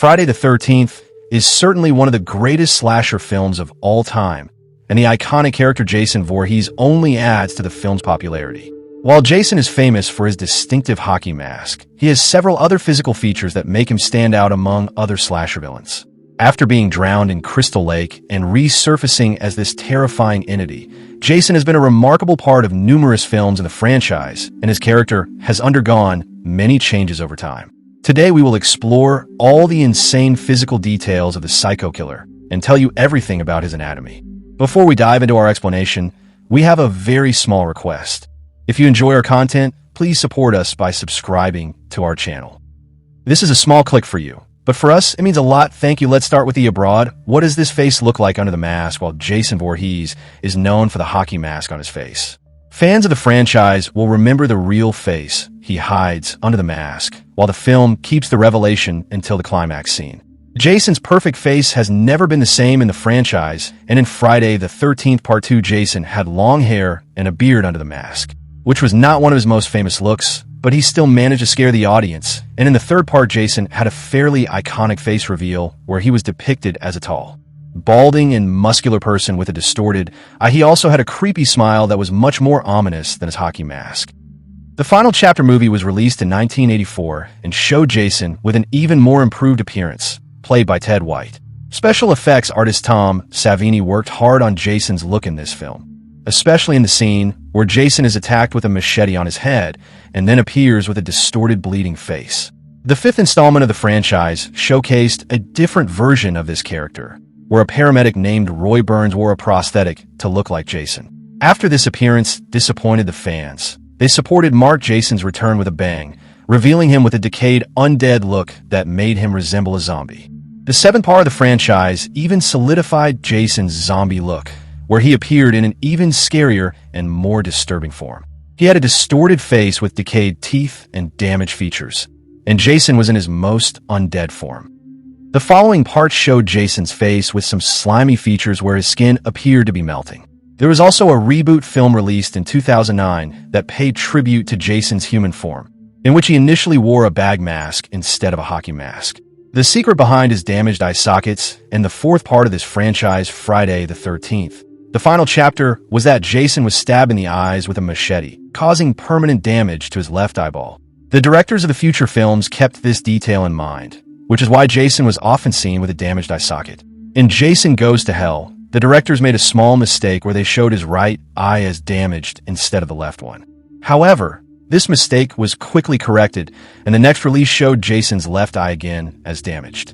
Friday the 13th is certainly one of the greatest slasher films of all time, and the iconic character Jason Voorhees only adds to the film's popularity. While Jason is famous for his distinctive hockey mask, he has several other physical features that make him stand out among other slasher villains. After being drowned in Crystal Lake and resurfacing as this terrifying entity, Jason has been a remarkable part of numerous films in the franchise, and his character has undergone many changes over time. Today we will explore all the insane physical details of the psycho killer and tell you everything about his anatomy. Before we dive into our explanation, we have a very small request. If you enjoy our content, please support us by subscribing to our channel. This is a small click for you, but for us, it means a lot. Thank you. Let's start with the abroad. What does this face look like under the mask while Jason Voorhees is known for the hockey mask on his face? Fans of the franchise will remember the real face he hides under the mask, while the film keeps the revelation until the climax scene. Jason's perfect face has never been the same in the franchise, and in Friday the 13th Part 2, Jason had long hair and a beard under the mask, which was not one of his most famous looks, but he still managed to scare the audience. And in the third part, Jason had a fairly iconic face reveal where he was depicted as a tall, balding and muscular person with a distorted eye. He also had a creepy smile that was much more ominous than his hockey mask. The final chapter movie was released in 1984 and showed Jason with an even more improved appearance, played by Ted White. Special effects artist Tom Savini worked hard on Jason's look in this film, especially in the scene where Jason is attacked with a machete on his head and then appears with a distorted bleeding face. The fifth installment of the franchise showcased a different version of this character, where a paramedic named Roy Burns wore a prosthetic to look like Jason. After this appearance disappointed the fans, they supported Mark Jason's return with a bang, revealing him with a decayed, undead look that made him resemble a zombie. The seventh part of the franchise even solidified Jason's zombie look, where he appeared in an even scarier and more disturbing form. He had a distorted face with decayed teeth and damaged features, and Jason was in his most undead form. The following parts showed Jason's face with some slimy features where his skin appeared to be melting. There was also a reboot film released in 2009 that paid tribute to Jason's human form, in which he initially wore a bag mask instead of a hockey mask. The secret behind his damaged eye sockets, and the fourth part of this franchise, Friday the 13th. The final chapter was that Jason was stabbed in the eyes with a machete, causing permanent damage to his left eyeball. The directors of the future films kept this detail in mind, which is why Jason was often seen with a damaged eye socket. In Jason Goes to Hell, the directors made a small mistake where they showed his right eye as damaged instead of the left one. However, this mistake was quickly corrected, and the next release showed Jason's left eye again as damaged.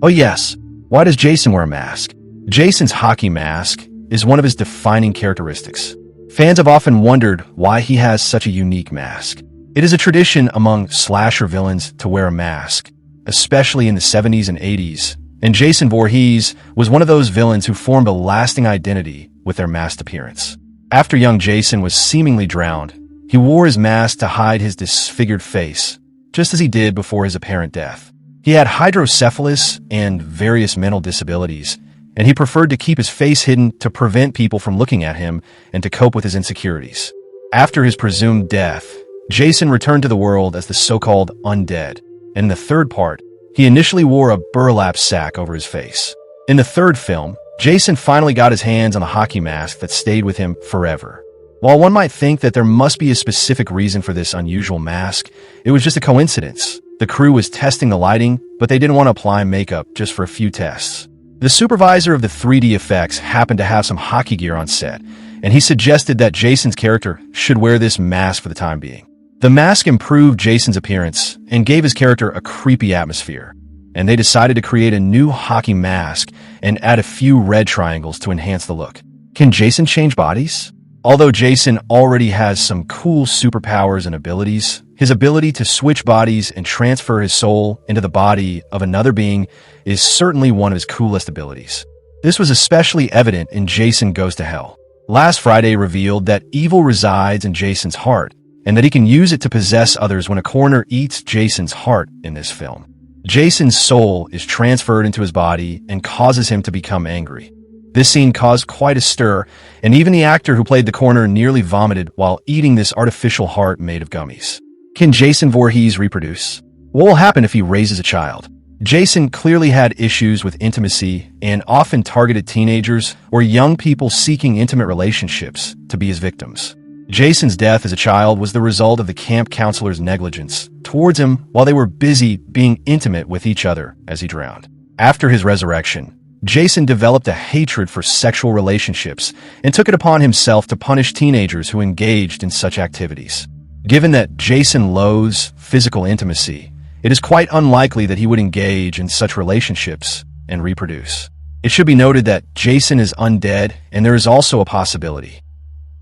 Oh yes, why does Jason wear a mask? Jason's hockey mask is one of his defining characteristics. Fans have often wondered why he has such a unique mask. It is a tradition among slasher villains to wear a mask, especially in the 70s and 80s, and Jason Voorhees was one of those villains who formed a lasting identity with their masked appearance. After young Jason was seemingly drowned, he wore his mask to hide his disfigured face, just as he did before his apparent death. He had hydrophilis and various mental disabilities, and he preferred to keep his face hidden to prevent people from looking at him and to cope with his insecurities. After his presumed death, Jason returned to the world as the so-called undead, and in the third part, he initially wore a burlap sack over his face. In the third film, Jason finally got his hands on the hockey mask that stayed with him forever. While one might think that there must be a specific reason for this unusual mask, it was just a coincidence. The crew was testing the lighting, but they didn't want to apply makeup just for a few tests. The supervisor of the 3D effects happened to have some hockey gear on set, and he suggested that Jason's character should wear this mask for the time being. The mask improved Jason's appearance and gave his character a creepy atmosphere, and they decided to create a new hockey mask and add a few red triangles to enhance the look. Can Jason change bodies? Although Jason already has some cool superpowers and abilities, his ability to switch bodies and transfer his soul into the body of another being is certainly one of his coolest abilities. This was especially evident in Jason Goes to Hell. Last Friday revealed that evil resides in Jason's heart, and that he can use it to possess others when a coroner eats Jason's heart in this film. Jason's soul is transferred into his body and causes him to become angry. This scene caused quite a stir, and even the actor who played the coroner nearly vomited while eating this artificial heart made of gummies. Can Jason Voorhees reproduce? What will happen if he raises a child? Jason clearly had issues with intimacy and often targeted teenagers or young people seeking intimate relationships to be his victims. Jason's death as a child was the result of the camp counselor's negligence towards him while they were busy being intimate with each other as he drowned. After his resurrection, Jason developed a hatred for sexual relationships and took it upon himself to punish teenagers who engaged in such activities. Given that Jason loathes physical intimacy, it is quite unlikely that he would engage in such relationships and reproduce. It should be noted that Jason is undead, and there is also a possibility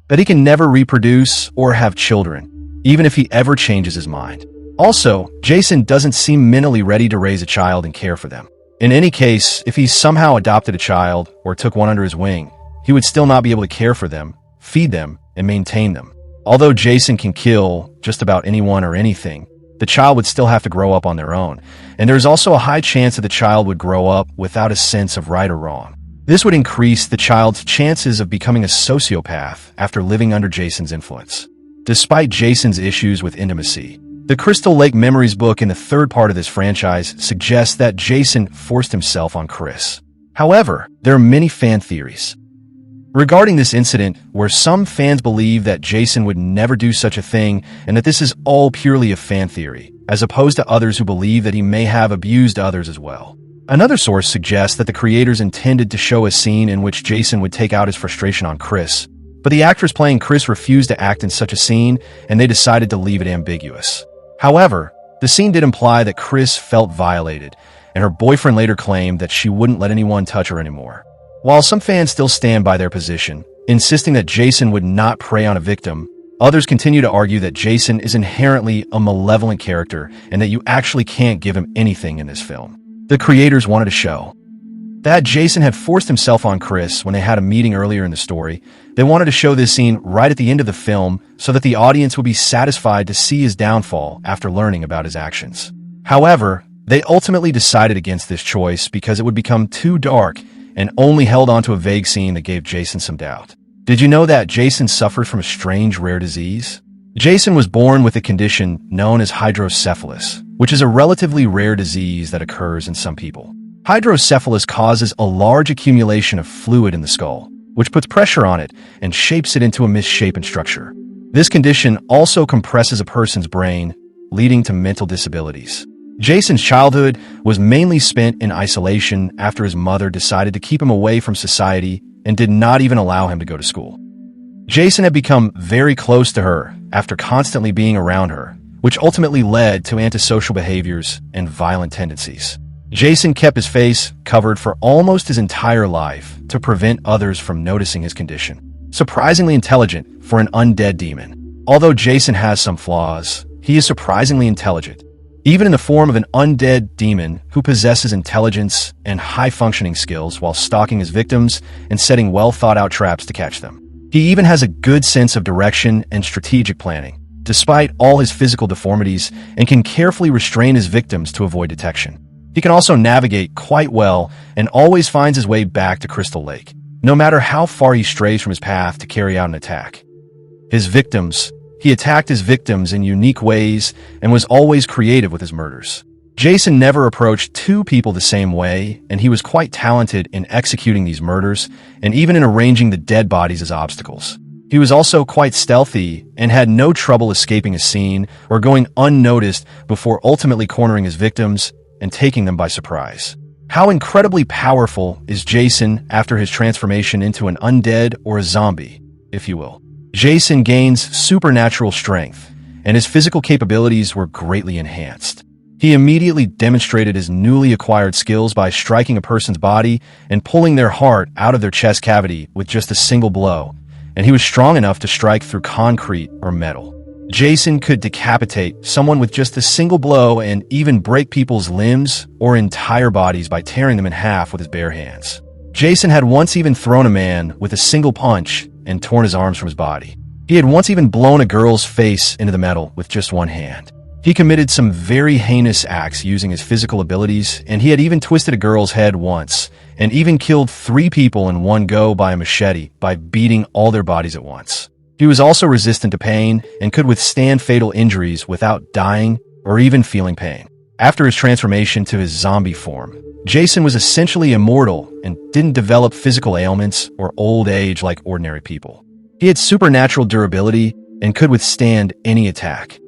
that he can never reproduce or have children, even if he ever changes his mind. Also, Jason doesn't seem mentally ready to raise a child and care for them. In any case, if he somehow adopted a child or took one under his wing, he would still not be able to care for them, feed them, and maintain them. Although Jason can kill just about anyone or anything, the child would still have to grow up on their own, and there's also a high chance that the child would grow up without a sense of right or wrong. This would increase the child's chances of becoming a sociopath after living under Jason's influence. Despite Jason's issues with intimacy, the Crystal Lake Memories book in the third part of this franchise suggests that Jason forced himself on Chris. However, there are many fan theories regarding this incident where some fans believe that Jason would never do such a thing and that this is all purely a fan theory, as opposed to others who believe that he may have abused others as well. Another source suggests that the creators intended to show a scene in which Jason would take out his frustration on Chris, but the actress playing Chris refused to act in such a scene, and they decided to leave it ambiguous. However, the scene did imply that Chris felt violated, and her boyfriend later claimed that she wouldn't let anyone touch her anymore. While some fans still stand by their position, insisting that Jason would not prey on a victim, others continue to argue that Jason is inherently a malevolent character and that you actually can't give him anything in this film. The creators wanted to show that Jason had forced himself on Chris when they had a meeting earlier in the story. They wanted to show this scene right at the end of the film so that the audience would be satisfied to see his downfall after learning about his actions. However, they ultimately decided against this choice because it would become too dark and only held on to a vague scene that gave Jason some doubt. Did you know that Jason suffered from a strange rare disease? Jason was born with a condition known as hydrophilis, which is a relatively rare disease that occurs in some people. Hydrophilis causes a large accumulation of fluid in the skull, which puts pressure on it and shapes it into a misshapen structure. This condition also compresses a person's brain, leading to mental disabilities. Jason's childhood was mainly spent in isolation after his mother decided to keep him away from society and did not even allow him to go to school. Jason had become very close to her after constantly being around her, which ultimately led to antisocial behaviors and violent tendencies. Jason kept his face covered for almost his entire life to prevent others from noticing his condition. Surprisingly intelligent for an undead demon. Although Jason has some flaws, he is surprisingly intelligent, even in the form of an undead demon who possesses intelligence and high-functioning skills while stalking his victims and setting well-thought-out traps to catch them. He even has a good sense of direction and strategic planning, despite all his physical deformities, and can carefully restrain his victims to avoid detection. He can also navigate quite well and always finds his way back to Crystal Lake, no matter how far he strays from his path to carry out an attack. He attacked his victims in unique ways and was always creative with his murders. Jason never approached two people the same way, and he was quite talented in executing these murders and even in arranging the dead bodies as obstacles. He was also quite stealthy and had no trouble escaping a scene or going unnoticed before ultimately cornering his victims and taking them by surprise. How incredibly powerful is Jason after his transformation into an undead or a zombie, if you will? Jason gains supernatural strength, and his physical capabilities were greatly enhanced. He immediately demonstrated his newly acquired skills by striking a person's body and pulling their heart out of their chest cavity with just a single blow, and he was strong enough to strike through concrete or metal. Jason could decapitate someone with just a single blow and even break people's limbs or entire bodies by tearing them in half with his bare hands. Jason had once even thrown a man with a single punch and torn his arms from his body. He had once even blown a girl's face into the metal with just one hand. He committed some very heinous acts using his physical abilities, and he had even twisted a girl's head once, and even killed 3 people in one go by a machete by beating all their bodies at once. He was also resistant to pain and could withstand fatal injuries without dying or even feeling pain. After his transformation to his zombie form, Jason was essentially immortal and didn't develop physical ailments or old age like ordinary people. He had supernatural durability and could withstand any attack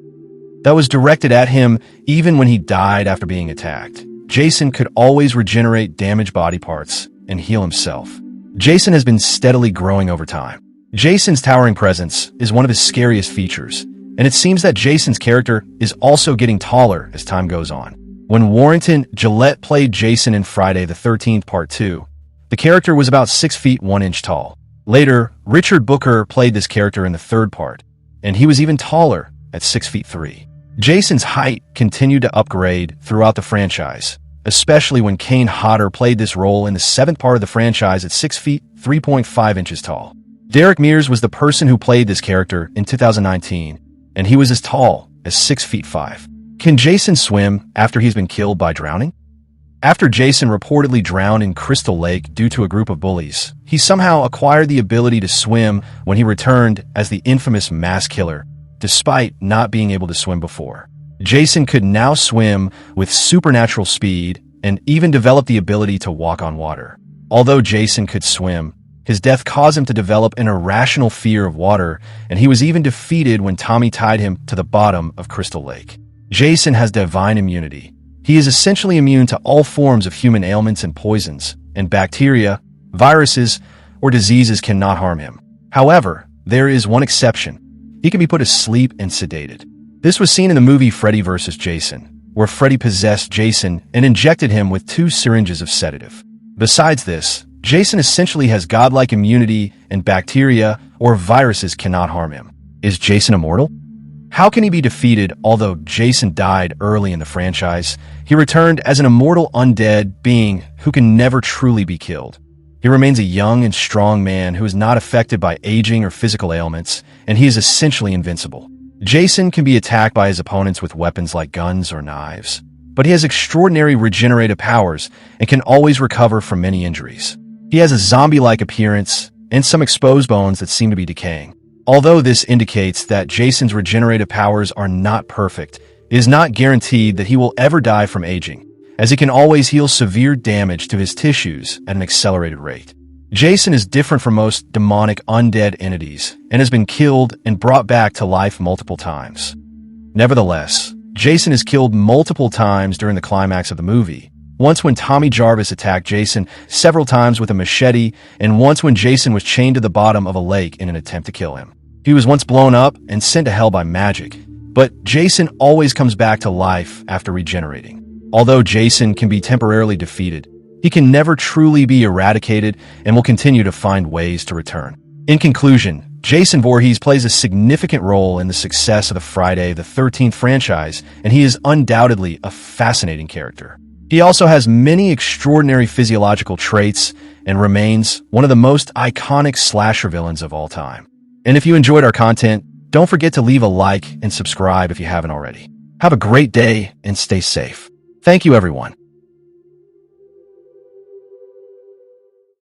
that was directed at him. Even when he died after being attacked, Jason could always regenerate damaged body parts and heal himself. Jason has been steadily growing over time. Jason's towering presence is one of his scariest features, and it seems that Jason's character is also getting taller as time goes on. When Warrington Gillette played Jason in Friday the 13th Part 2, the character was about 6 feet 1 inch tall. Later, Richard Booker played this character in the third part, and he was even taller at 6 feet 3. Jason's height continued to upgrade throughout the franchise, especially when Kane Hodder played this role in the 7th part of the franchise at 6 feet 3.5 inches tall. Derek Mears was the person who played this character in 2019, and he was as tall as 6 feet 5. Can Jason swim after he's been killed by drowning? After Jason reportedly drowned in Crystal Lake due to a group of bullies, he somehow acquired the ability to swim when he returned as the infamous mass killer, despite not being able to swim before. Jason could now swim with supernatural speed and even develop the ability to walk on water. Although Jason could swim, his death caused him to develop an irrational fear of water, and he was even defeated when Tommy tied him to the bottom of Crystal Lake. Jason has divine immunity. He is essentially immune to all forms of human ailments and poisons, and bacteria, viruses, or diseases cannot harm him. However, there is one exception. He can be put asleep and sedated. This was seen in the movie Freddy vs. Jason, where Freddy possessed Jason and injected him with 2 syringes of sedative. Besides this, Jason essentially has godlike immunity, and bacteria or viruses cannot harm him. Is Jason immortal? How can he be defeated? Although Jason died early in the franchise, he returned as an immortal undead being who can never truly be killed. He remains a young and strong man who is not affected by aging or physical ailments, and he is essentially invincible. Jason can be attacked by his opponents with weapons like guns or knives, but he has extraordinary regenerative powers and can always recover from many injuries. He has a zombie-like appearance and some exposed bones that seem to be decaying. Although this indicates that Jason's regenerative powers are not perfect, it is not guaranteed that he will ever die from aging, as he can always heal severe damage to his tissues at an accelerated rate. Jason is different from most demonic undead entities and has been killed and brought back to life multiple times. Nevertheless, Jason is killed multiple times during the climax of the movie. Once when Tommy Jarvis attacked Jason several times with a machete, and once when Jason was chained to the bottom of a lake in an attempt to kill him. He was once blown up and sent to hell by magic, but Jason always comes back to life after regenerating. Although Jason can be temporarily defeated, he can never truly be eradicated and will continue to find ways to return. In conclusion, Jason Voorhees plays a significant role in the success of the Friday the 13th franchise, and he is undoubtedly a fascinating character. He also has many extraordinary physiological traits and remains one of the most iconic slasher villains of all time. And if you enjoyed our content, don't forget to leave a like and subscribe if you haven't already. Have a great day and stay safe. Thank you, everyone.